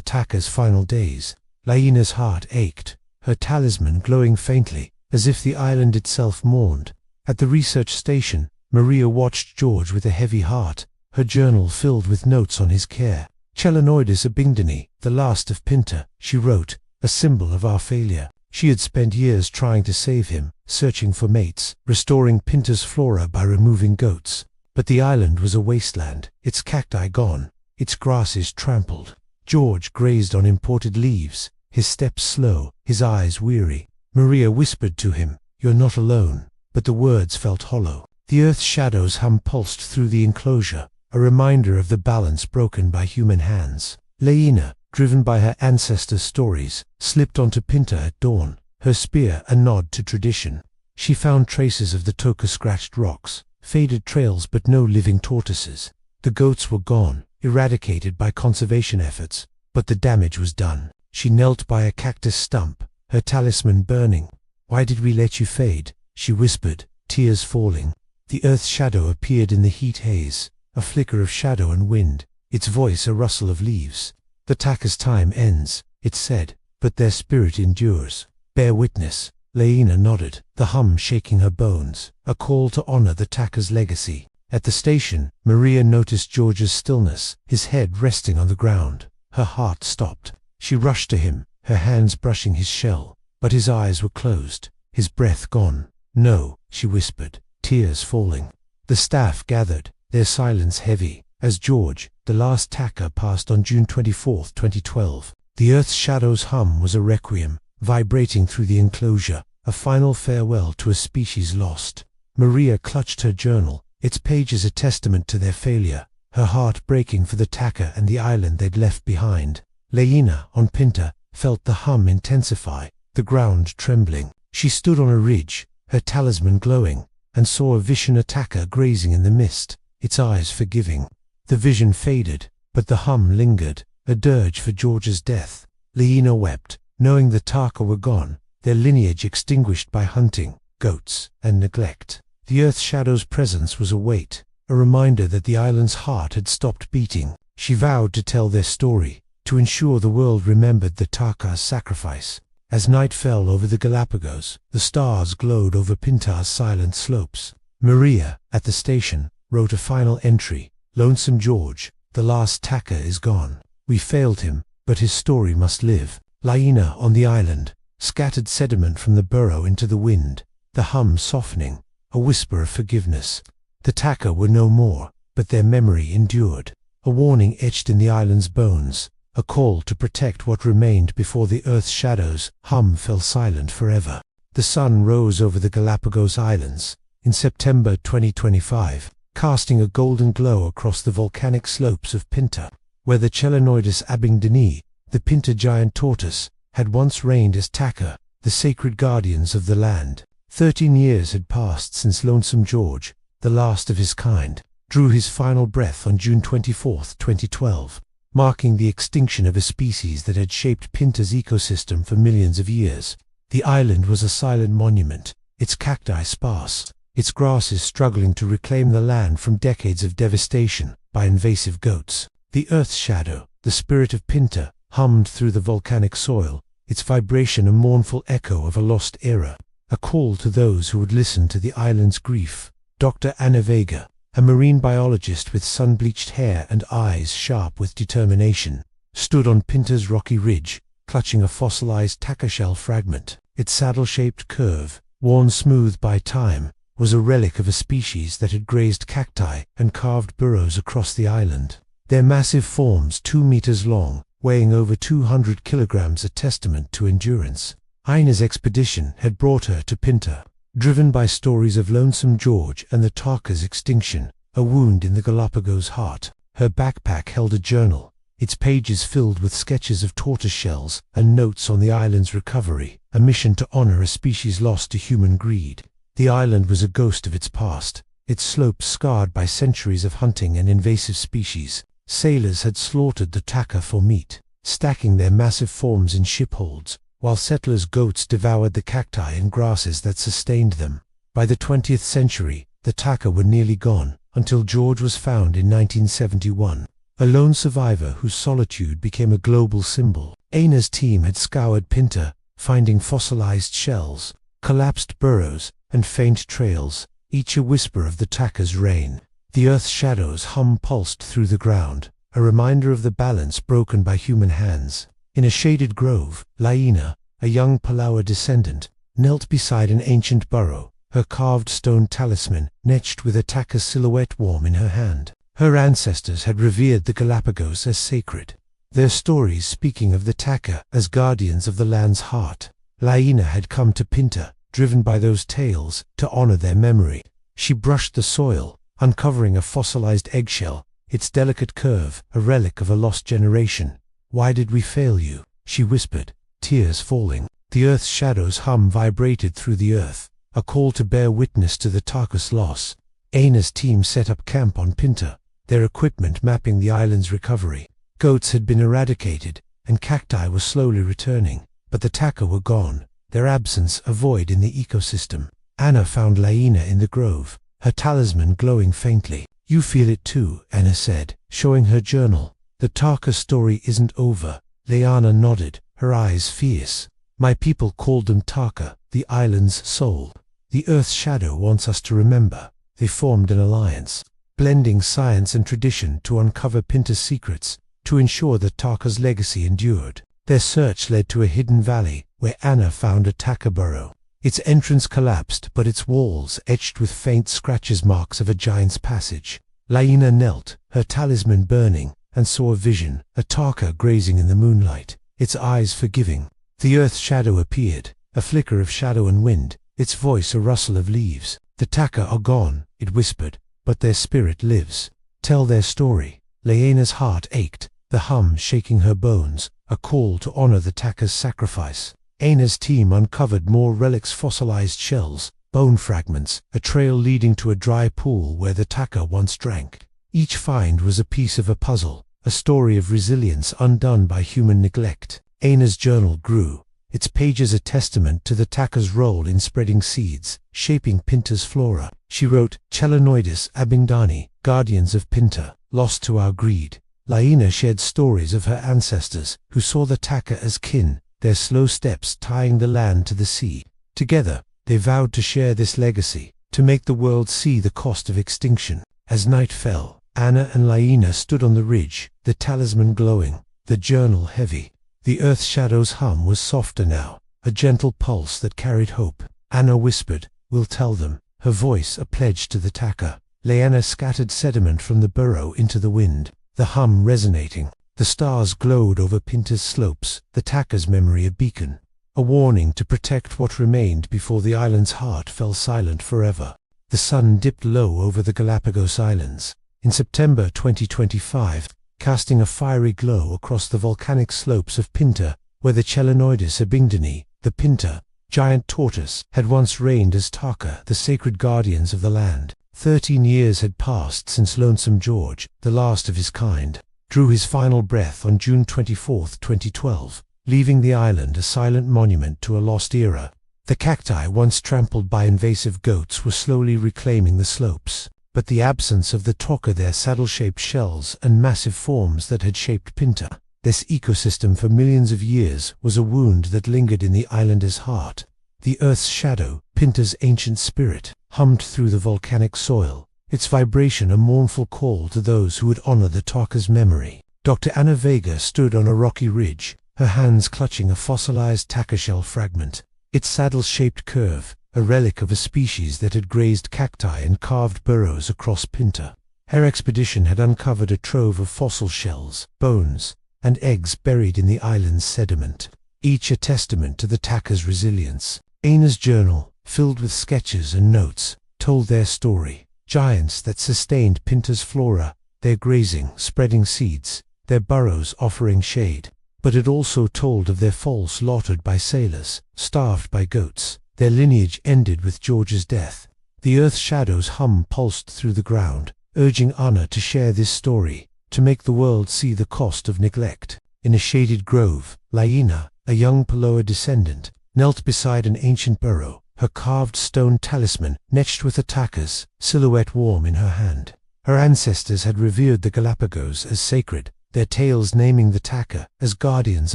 Tawqa's final days. Laina's heart ached, her talisman glowing faintly, as if the island itself mourned. At the research station, Maria watched George with a heavy heart, her journal filled with notes on his care. Chelanoidis abingdoni, the last of Pinta, she wrote, a symbol of our failure. She had spent years trying to save him, searching for mates, restoring Pinta's flora by removing goats. But the island was a wasteland, its cacti gone, its grasses trampled. George grazed on imported leaves, his steps slow, his eyes weary. Maria whispered to him, "You're not alone," but the words felt hollow. The Earth's shadow's hum pulsed through the enclosure, a reminder of the balance broken by human hands. Laina, driven by her ancestors' stories, slipped onto Pinta at dawn, her spear a nod to tradition. She found traces of the Tawqa scratched rocks, faded trails but no living tortoises. The goats were gone, eradicated by conservation efforts, but the damage was done. She knelt by a cactus stump, her talisman burning. "Why did we let you fade?" she whispered, tears falling. The Earth's shadow appeared in the heat haze, a flicker of shadow and wind, its voice a rustle of leaves. "The Tawqa's time ends," it said, "but their spirit endures. Bear witness." Laina nodded, the hum shaking her bones, a call to honor the Tawqa's legacy. At the station, Maria noticed George's stillness, his head resting on the ground. Her heart stopped. She rushed to him, her hands brushing his shell, but his eyes were closed, his breath gone. "No," she whispered, tears falling. The staff gathered, their silence heavy, as George, the last Tawqa, passed on June 24, 2012. The Earth's shadow's hum was a requiem, vibrating through the enclosure, a final farewell to a species lost. Maria clutched her journal, its pages a testament to their failure, her heart breaking for the Tawqa and the island they'd left behind. Laina, on Pinta, felt the hum intensify, the ground trembling. She stood on a ridge, her talisman glowing, and saw a Vishnu Tawqa grazing in the mist, its eyes forgiving. The vision faded, but the hum lingered, a dirge for George's death. Laina wept, knowing the Tawqa were gone, their lineage extinguished by hunting, goats, and neglect. The Earth's shadow's presence was a weight, a reminder that the island's heart had stopped beating. She vowed to tell their story, to ensure the world remembered the Tawqa's sacrifice. As night fell over the Galápagos, the stars glowed over Pinta's silent slopes. Maria, at the station, wrote a final entry. "Lonesome George, the last Tawqa is gone. We failed him, but his story must live." Laina, on the island, scattered sediment from the burrow into the wind, the hum softening, a whisper of forgiveness. The Tawqa were no more, but their memory endured, a warning etched in the island's bones, a call to protect what remained before the Earth's shadow's hum fell silent forever. The sun rose over the Galápagos Islands in September 2025, casting a golden glow across the volcanic slopes of Pinta, where the Chelanoidis abingdoni, the Pinta giant tortoise, had once reigned as Tawqa, the sacred guardians of the land. 13 years had passed since Lonesome George, the last of his kind, drew his final breath on June 24, 2012, marking the extinction of a species that had shaped Pinta's ecosystem for millions of years. The island was a silent monument, its cacti sparse, its grasses struggling to reclaim the land from decades of devastation by invasive goats. The Earth's shadow, the spirit of Pinta, hummed through the volcanic soil, its vibration a mournful echo of a lost era, a call to those who would listen to the island's grief. Dr. Anna Vega, a marine biologist with sun-bleached hair and eyes sharp with determination, stood on Pinta's rocky ridge, clutching a fossilized Tawqa shell fragment. Its saddle-shaped curve, worn smooth by time, was a relic of a species that had grazed cacti and carved burrows across the island. Their massive forms, 2 meters long, weighing over 200 kilograms, a testament to endurance. Aina's expedition had brought her to Pinta, driven by stories of Lonesome George and the Tawqa's extinction, a wound in the Galápagos heart. Her backpack held a journal, its pages filled with sketches of tortoise shells and notes on the island's recovery, a mission to honor a species lost to human greed. The island was a ghost of its past, its slopes scarred by centuries of hunting and invasive species. Sailors had slaughtered the Tawqa for meat, stacking their massive forms in shipholds, while settlers' goats devoured the cacti and grasses that sustained them. By the 20th century, the Tawqa were nearly gone, until George was found in 1971, a lone survivor whose solitude became a global symbol. Aina's team had scoured Pinta, finding fossilized shells, collapsed burrows, and faint trails, each a whisper of the Tawqa's reign. The earth's shadows pulsed through the ground, a reminder of the balance broken by human hands. In a shaded grove, Laina, a young Palawa descendant, knelt beside an ancient burrow, her carved stone talisman etched with a Tawqa's silhouette warm in her hand. Her ancestors had revered the Galápagos as sacred, their stories speaking of the Tawqa as guardians of the land's heart. Laina had come to Pinta, driven by those tales, to honor their memory. She brushed the soil, uncovering a fossilized eggshell, its delicate curve a relic of a lost generation. "Why did we fail you?" she whispered, tears falling. The earth's shadows vibrated through the earth, a call to bear witness to the Tawqa's loss. Aina's team set up camp on Pinta, their equipment mapping the island's recovery. Goats had been eradicated, and cacti were slowly returning, but the Tawqa were gone, their absence a void in the ecosystem. Anna found Laina in the grove, her talisman glowing faintly. "You feel it too," Anna said, showing her journal. "The Tawqa story isn't over." Laina nodded, her eyes fierce. "My people called them Tawqa, the island's soul. The Earth's shadow wants us to remember." They formed an alliance, blending science and tradition to uncover Pinta's secrets, to ensure that Tawqa's legacy endured. Their search led to a hidden valley, where Anna found a Tawqa burrow. Its entrance collapsed, but its walls etched with faint scratches, marks of a giant's passage. Laina knelt, her talisman burning, and saw a vision, a Tawqa grazing in the moonlight, its eyes forgiving. The earth's shadow appeared, a flicker of shadow and wind, its voice a rustle of leaves. "The Tawqa are gone," it whispered, "but their spirit lives. Tell their story." Laina's heart ached, the hum shaking her bones, a call to honor the Tawqa's sacrifice. Aina's team uncovered more relics, fossilized shells, bone fragments, a trail leading to a dry pool where the Tawqa once drank. Each find was a piece of a puzzle, a story of resilience undone by human neglect. Aina's journal grew, its pages a testament to the Tawqa's role in spreading seeds, shaping Pinta's flora. She wrote, "Chelanoides abingdani, guardians of Pinta, lost to our greed." Laina shared stories of her ancestors, who saw the Tawqa as kin, their slow steps tying the land to the sea. Together, they vowed to share this legacy, to make the world see the cost of extinction. As night fell, Anna and Laina stood on the ridge, the talisman glowing, the journal heavy. The earth's shadow's hum was softer now, a gentle pulse that carried hope. Anna whispered, "We'll tell them," her voice a pledge to the Tawqa. Laina scattered sediment from the burrow into the wind, the hum resonating. The stars glowed over Pinta's slopes, the Tawqa's memory a beacon, a warning to protect what remained before the island's heart fell silent forever. The sun dipped low over the Galápagos Islands in September 2025, casting a fiery glow across the volcanic slopes of Pinta, where the Chelanoides abingdani, the Pinta, giant tortoise, had once reigned as Tawqa, the sacred guardians of the land. 13 years had passed since Lonesome George, the last of his kind, drew his final breath on June 24, 2012, leaving the island a silent monument to a lost era. The cacti, once trampled by invasive goats, were slowly reclaiming the slopes, but the absence of the Tawqa, their saddle-shaped shells and massive forms that had shaped Pinta, this ecosystem for millions of years, was a wound that lingered in the islander's heart. The earth's shadow, Pinta's ancient spirit, hummed through the volcanic soil, its vibration a mournful call to those who would honor the Tawqa's memory. Dr. Anna Vega stood on a rocky ridge, her hands clutching a fossilized Tawqa shell fragment, its saddle-shaped curve, a relic of a species that had grazed cacti and carved burrows across Pinta. Her expedition had uncovered a trove of fossil shells, bones, and eggs buried in the island's sediment, each a testament to the Tawqa's resilience. Aina's journal, filled with sketches and notes, told their story. Giants that sustained Pinta's flora, their grazing spreading seeds, their burrows offering shade. But it also told of their fall slaughtered by sailors, starved by goats. Their lineage ended with George's death. The earth's shadows pulsed through the ground, urging Anna to share this story, to make the world see the cost of neglect. In a shaded grove, Laina, a young Paloa descendant, knelt beside an ancient burrow, her carved stone talisman, etched with a Tawqa's silhouette warm in her hand. Her ancestors had revered the Galápagos as sacred, their tales naming the Tawqa as guardians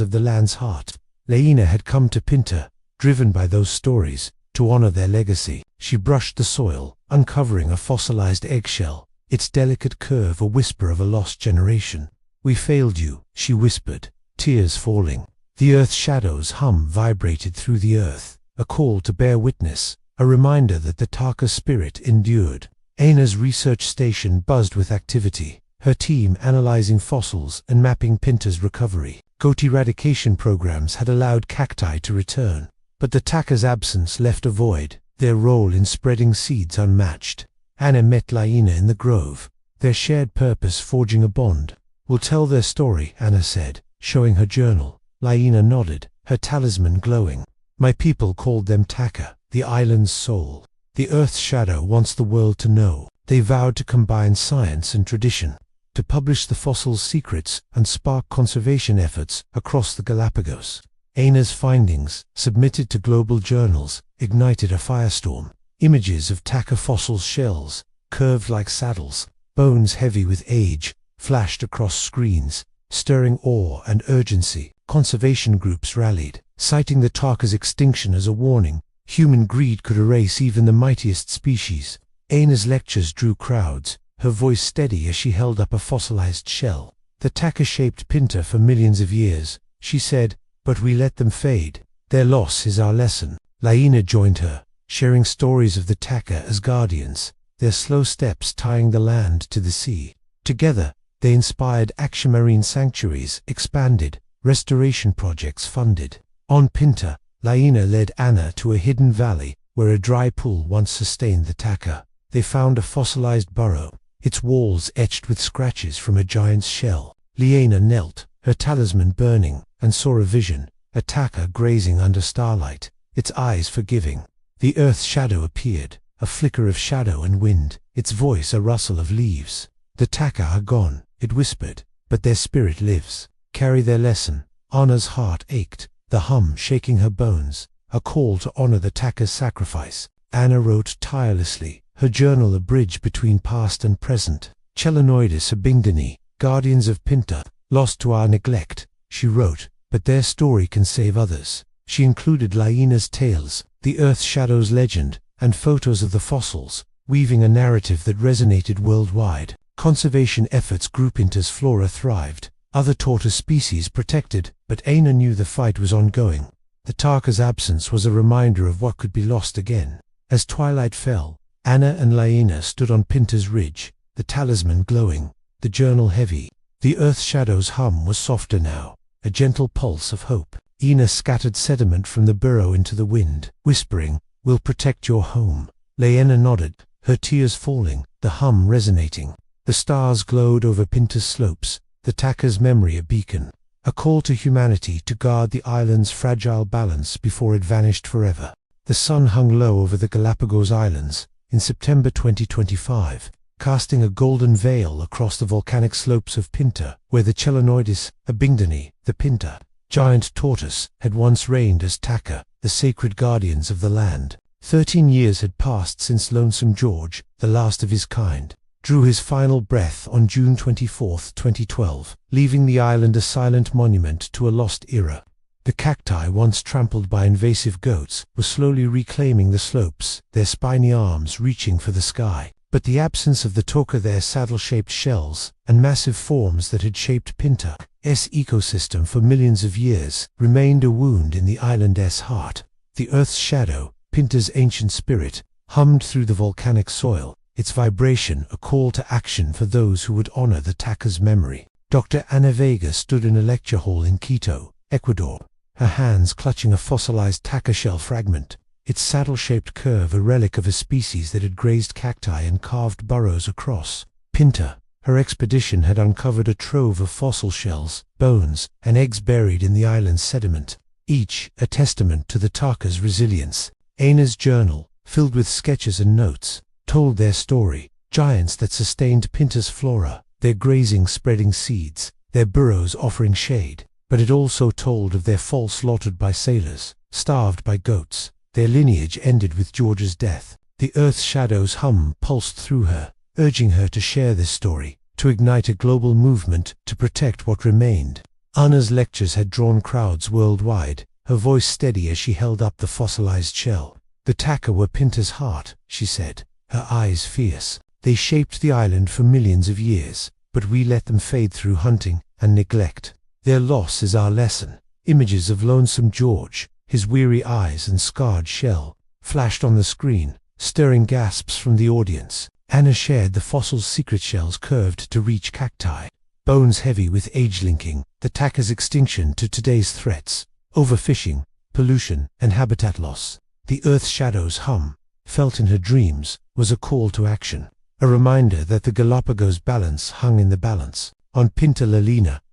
of the land's heart. Laína had come to Pinta, driven by those stories, to honor their legacy. She brushed the soil, uncovering a fossilized eggshell, its delicate curve a whisper of a lost generation. "We failed you," she whispered, tears falling. The earth's shadows hum vibrated through the earth, a call to bear witness, a reminder that the Tawqa spirit endured. Aina's research station buzzed with activity, her team analyzing fossils and mapping Pinta's recovery. Goat eradication programs had allowed cacti to return, but the Tawqa's absence left a void, their role in spreading seeds unmatched. Anna met Laína in the grove, their shared purpose forging a bond. "We'll tell their story," Anna said, showing her journal. Laína nodded, her talisman glowing. "My people called them Tawqa, the island's soul. The Earth's shadow wants the world to know." They vowed to combine science and tradition, to publish the fossil's secrets and spark conservation efforts across the Galápagos. Aina's findings, submitted to global journals, ignited a firestorm. Images of Tawqa fossil shells, curved like saddles, bones heavy with age, flashed across screens, stirring awe and urgency. Conservation groups rallied, citing the Tawqa's extinction as a warning. Human greed could erase even the mightiest species. Aina's lectures drew crowds, her voice steady as she held up a fossilized shell. "The Tawqa shaped Pinta for millions of years," she said, "but we let them fade. Their loss is our lesson." Laína joined her, sharing stories of the Tawqa as guardians, their slow steps tying the land to the sea. Together, they inspired aquamarine sanctuaries expanded, restoration projects funded. On Pinta, Laína led Anna to a hidden valley where a dry pool once sustained the Tawqa. They found a fossilized burrow, its walls etched with scratches from a giant's shell. Laína knelt, her talisman burning, and saw a vision, a Tawqa grazing under starlight, its eyes forgiving. The earth's shadow appeared, a flicker of shadow and wind, its voice a rustle of leaves. "The Tawqa are gone," it whispered, "but their spirit lives. Carry their lesson." Anna's heart ached, the hum shaking her bones, a call to honor the Tawqa's sacrifice. Anna wrote tirelessly, her journal a bridge between past and present. "Chelonoidis abingdoni, guardians of Pinta, lost to our neglect," she wrote, "but their story can save others." She included Laína's tales, the Earth's Shadows legend, and photos of the fossils, weaving a narrative that resonated worldwide. Conservation efforts grew. Pinta's flora thrived, other tortoise species protected, but Aina knew the fight was ongoing. The Tawqa's absence was a reminder of what could be lost again. As twilight fell, Anna and Laína stood on Pinta's ridge, the talisman glowing, the journal heavy. The Earth's Shadow's hum was softer now, a gentle pulse of hope. Aina scattered sediment from the burrow into the wind, whispering, "We'll protect your home." Laína nodded, her tears falling, the hum resonating. The stars glowed over Pinta's slopes, the Tawqa's memory a beacon, a call to humanity to guard the island's fragile balance before it vanished forever. The sun hung low over the Galápagos Islands in September 2025, casting a golden veil across the volcanic slopes of Pinta, where the Chelonoidis abingdoni, the Pinta giant tortoise, had once reigned as Tawqa, the sacred guardians of the land. 13 years had passed since Lonesome George, the last of his kind, drew his final breath on June 24, 2012, leaving the island a silent monument to a lost era. The cacti, once trampled by invasive goats, were slowly reclaiming the slopes, their spiny arms reaching for the sky. But the absence of the Tawqa, their saddle-shaped shells, and massive forms that had shaped Pinta's ecosystem for millions of years, remained a wound in the island's heart. The Earth's shadow, Pinta's ancient spirit, hummed through the volcanic soil, its vibration a call to action for those who would honor the Tawqa's memory. Dr. Ana Vega stood in a lecture hall in Quito, Ecuador, her hands clutching a fossilized Tawqa shell fragment, its saddle-shaped curve a relic of a species that had grazed cacti and carved burrows across Pinta. Her expedition had uncovered a trove of fossil shells, bones, and eggs buried in the island's sediment, each a testament to the Tawqa's resilience. Aina's journal, filled with sketches and notes, told their story, giants that sustained Pinta's flora, their grazing spreading seeds, their burrows offering shade. but it also told of their fall slaughtered by sailors, starved by goats. Their lineage ended with George's death. The Earth's shadow's hum pulsed through her, urging her to share this story, to ignite a global movement to protect what remained. Anna's lectures had drawn crowds worldwide, her voice steady as she held up the fossilized shell. The Tawqa were Pinta's heart, she said, her eyes fierce. They shaped the island for millions of years, but we let them fade through hunting and neglect. Their loss is our lesson. Images of Lonesome George, his weary eyes and scarred shell, flashed on the screen, stirring gasps from the audience. Anna shared the fossil's secret shells curved to reach cacti, bones heavy with age-linking, the Tawqa's extinction to today's threats, overfishing, pollution, and habitat loss. The Earth's shadow's hum, felt in her dreams, was a call to action, a reminder that the Galápagos balance hung in the balance. On Pinta,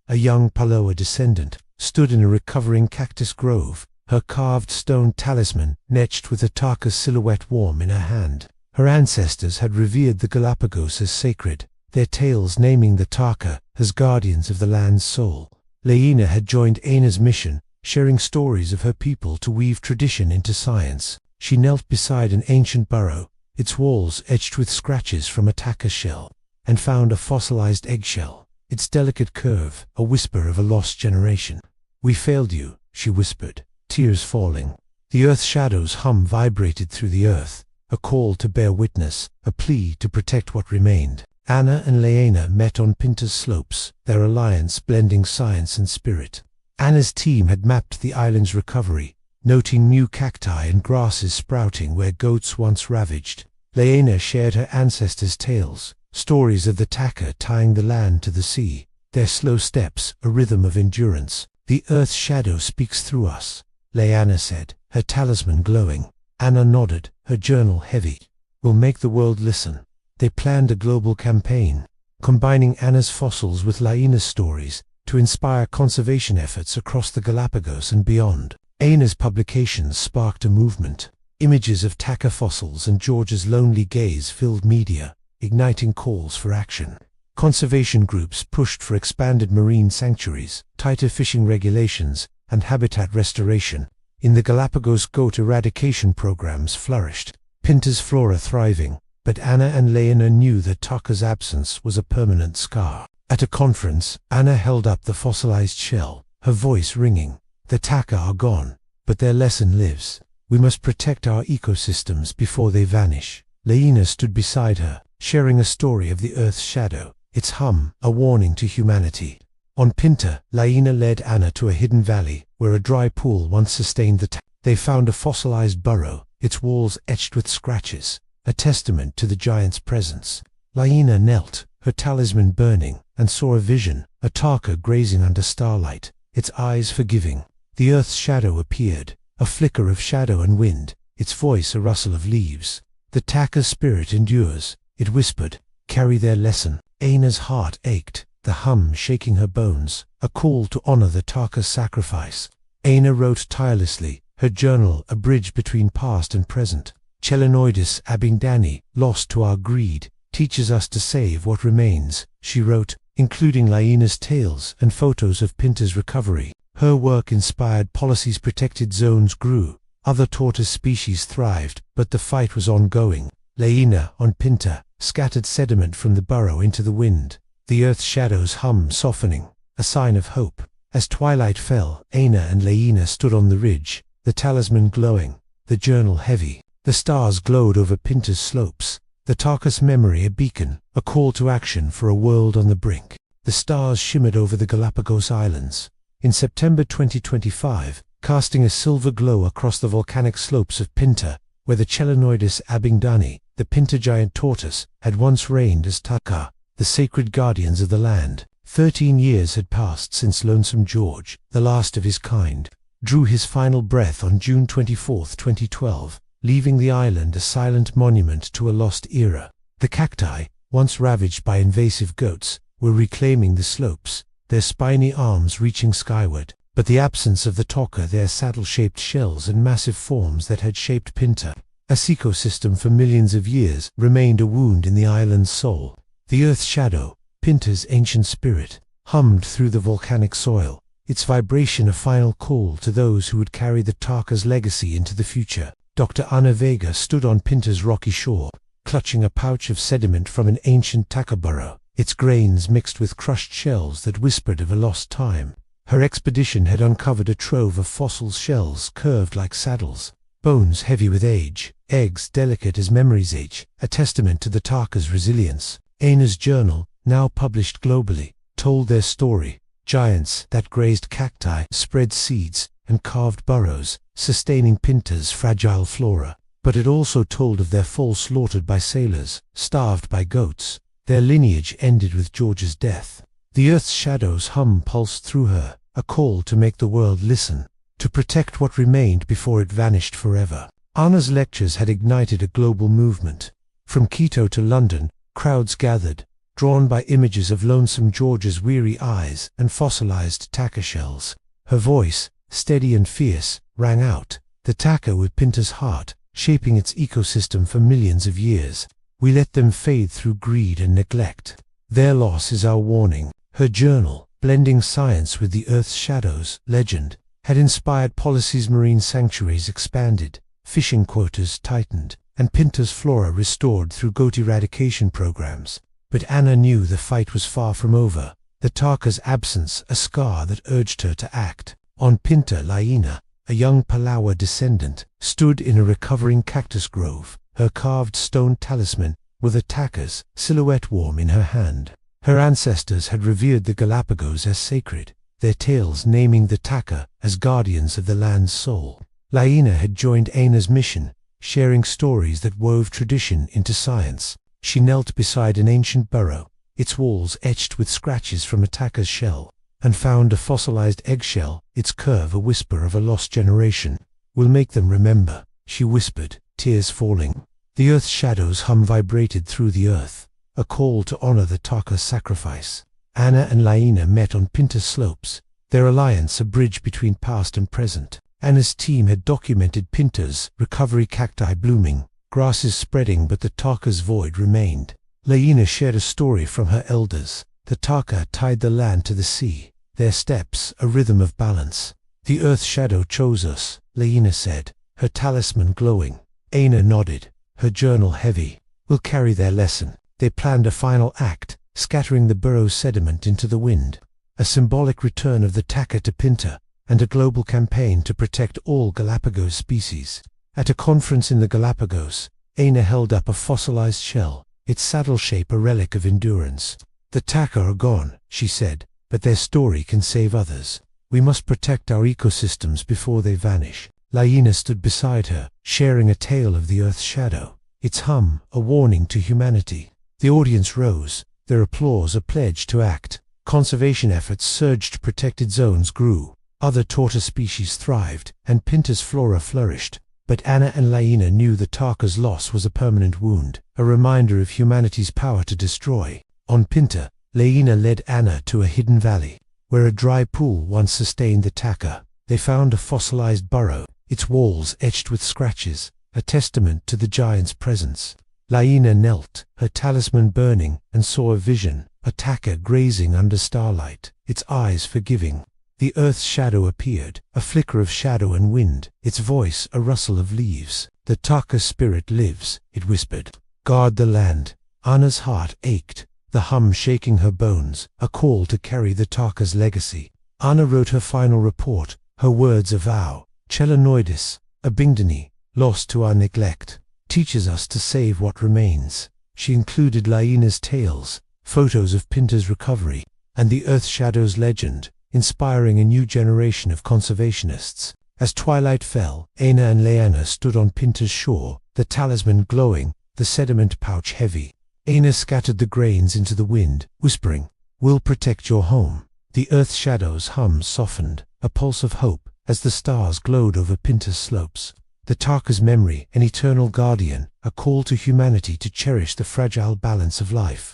a young Paloa descendant, stood in a recovering cactus grove, her carved stone talisman etched with a Tawqa's silhouette warm in her hand. Her ancestors had revered the Galápagos as sacred, their tales naming the Tawqa as guardians of the land's soul. Laína had joined Aina's mission, sharing stories of her people to weave tradition into science. She knelt beside an ancient burrow, its walls etched with scratches from a Tawqa shell, and found a fossilized eggshell, its delicate curve a whisper of a lost generation. "We failed you," she whispered, tears falling. The Earth's shadow's hum vibrated through the earth, a call to bear witness, a plea to protect what remained. Anna and Laína met on Pinta's slopes, their alliance blending science and spirit. Anna's team had mapped the island's recovery, noting new cacti and grasses sprouting where goats once ravaged. Laína shared her ancestors' tales, stories of the Tawqa tying the land to the sea, their slow steps a rhythm of endurance. "The Earth's shadow speaks through us," Laína said, her talisman glowing. Anna nodded, her journal heavy. "We'll make the world listen." They planned a global campaign, combining Anna's fossils with Laína's stories, to inspire conservation efforts across the Galápagos and beyond. Aina's publications sparked a movement. Images of Tawqa fossils and George's lonely gaze filled media, igniting calls for action. Conservation groups pushed for expanded marine sanctuaries, tighter fishing regulations, and habitat restoration. In the Galápagos, goat eradication programs flourished, Pinta's flora thriving, but Anna and Laína knew that Tawqa's absence was a permanent scar. At a conference, Anna held up the fossilized shell, her voice ringing. "The Tawqa are gone, but their lesson lives. We must protect our ecosystems before they vanish." Laína stood beside her, sharing a story of the Earth's shadow, its hum a warning to humanity. On Pinta, Laína led Anna to a hidden valley, where a dry pool once sustained the Tawqa. They found a fossilized burrow, its walls etched with scratches, a testament to the giant's presence. Laína knelt, her talisman burning, and saw a vision, a Tawqa grazing under starlight, its eyes forgiving. The Earth's shadow appeared, a flicker of shadow and wind, its voice a rustle of leaves. "The Tawqa's spirit endures," it whispered. "Carry their lesson." Aina's heart ached, the hum shaking her bones, a call to honor the Tawqa's sacrifice. Aina wrote tirelessly, her journal a bridge between past and present. "Chelenoidis abingdani, lost to our greed, teaches us to save what remains," she wrote, including Laína's tales and photos of Pinta's recovery. Her work inspired policies. Protected zones grew, other tortoise species thrived, but the fight was ongoing. Laína, on Pinta, scattered sediment from the burrow into the wind, the Earth's shadow's hum softening, a sign of hope. As twilight fell, Aina and Laína stood on the ridge, the talisman glowing, the journal heavy. The stars glowed over Pinta's slopes, the Tawqa's memory a beacon, a call to action for a world on the brink. The stars shimmered over the Galápagos Islands. In September 2025, casting a silver glow across the volcanic slopes of Pinta, where the Chelenoidis abingdani, the Pinta giant tortoise, had once reigned as Tawqa, the sacred guardians of the land. 13 years had passed since Lonesome George, the last of his kind, drew his final breath on June 24, 2012, leaving the island a silent monument to a lost era. The cacti, once ravaged by invasive goats, were reclaiming the slopes, their spiny arms reaching skyward, but the absence of the Tawqa, their saddle-shaped shells and massive forms that had shaped Pinta, a ecosystem for millions of years, remained a wound in the island's soul. The Earth's shadow, Pinta's ancient spirit, hummed through the volcanic soil, its vibration a final call to those who would carry the Tawqa's legacy into the future. Dr. Ana Vega stood on Pinta's rocky shore, clutching a pouch of sediment from an ancient Tawqa burrow, its grains mixed with crushed shells that whispered of a lost time. Her expedition had uncovered a trove of fossil shells curved like saddles, bones heavy with age, eggs delicate as memories age, a testament to the Tawqa's resilience. Aina's journal, now published globally, told their story. Giants that grazed cacti, spread seeds, and carved burrows, sustaining Pinta's fragile flora. But it also told of their fall slaughtered by sailors, starved by goats. Their lineage ended with George's death. The earth's shadow's hum pulsed through her, a call to make the world listen, to protect what remained before it vanished forever. Ana's lectures had ignited a global movement. From Quito to London, crowds gathered, drawn by images of Lonesome George's weary eyes and fossilized Tawqa shells. Her voice, steady and fierce, rang out, the Tawqa with Pinta's heart, shaping its ecosystem for millions of years. We let them fade through greed and neglect. Their loss is our warning. Her journal, blending science with the Earth's shadows, legend, had inspired policies. Marine sanctuaries expanded, fishing quotas tightened, and Pinta's flora restored through goat eradication programs. But Ana knew the fight was far from over, the Tawqa's absence a scar that urged her to act. On Pinta, Laina, a young Palawa descendant, stood in a recovering cactus grove, her carved stone talisman with a Tawqa's silhouette warm in her hand. Her ancestors had revered the Galápagos as sacred, their tales naming the Tawqa as guardians of the land's soul. Laina had joined Aina's mission, sharing stories that wove tradition into science. She knelt beside an ancient burrow, its walls etched with scratches from a Tawqa's shell, and found a fossilized eggshell, its curve a whisper of a lost generation. "We'll make them remember," she whispered, tears falling. The earth's shadow's hum vibrated through the earth, a call to honor the Tawqa's sacrifice. Ana and Laina met on Pinta's slopes, their alliance a bridge between past and present. Ana's team had documented Pinta's recovery, cacti blooming, grasses spreading, but the Tawqa's void remained. Laina shared a story from her elders. The Tawqa tied the land to the sea, their steps a rhythm of balance. "The earth's shadow chose us," Laina said, her talisman glowing. Ana nodded, her journal heavy. "We'll carry their lesson." They planned a final act, scattering the burrow's sediment into the wind, a symbolic return of the Tawqa to Pinta, and a global campaign to protect all Galápagos species. At a conference in the Galápagos, Ana held up a fossilized shell, its saddle shape a relic of endurance. "The Tawqa are gone," she said, "but their story can save others. We must protect our ecosystems before they vanish." Laina stood beside her, sharing a tale of the earth's shadow, its hum a warning to humanity. The audience rose, their applause a pledge to act. Conservation efforts surged, protected zones grew, other tortoise species thrived, and Pinta's flora flourished. But Ana and Laina knew the Tawqa's loss was a permanent wound, a reminder of humanity's power to destroy. On Pinta, Laina led Ana to a hidden valley, where a dry pool once sustained the Tawqa. They found a fossilized burrow, its walls etched with scratches, a testament to the giant's presence. Laina knelt, her talisman burning, and saw a vision, a Tawqa grazing under starlight, its eyes forgiving. The earth's shadow appeared, a flicker of shadow and wind, its voice a rustle of leaves. "The Tawqa spirit lives," it whispered. "Guard the land." Ana's heart ached, the hum shaking her bones, a call to carry the Tawqa's legacy. Ana wrote her final report, her words a vow. "Chelanoidis, Abingdoni, lost to our neglect, teaches us to save what remains." She included Laina's tales, photos of Pinta's recovery, and the Earth Shadow's legend, inspiring a new generation of conservationists. As twilight fell, Ana and Laina stood on Pinta's shore, the talisman glowing, the sediment pouch heavy. Ana scattered the grains into the wind, whispering, "We'll protect your home." The Earth Shadow's hum softened, a pulse of hope, as the stars glowed over Pinta's slopes. The Tawqa's memory, an eternal guardian, a call to humanity to cherish the fragile balance of life.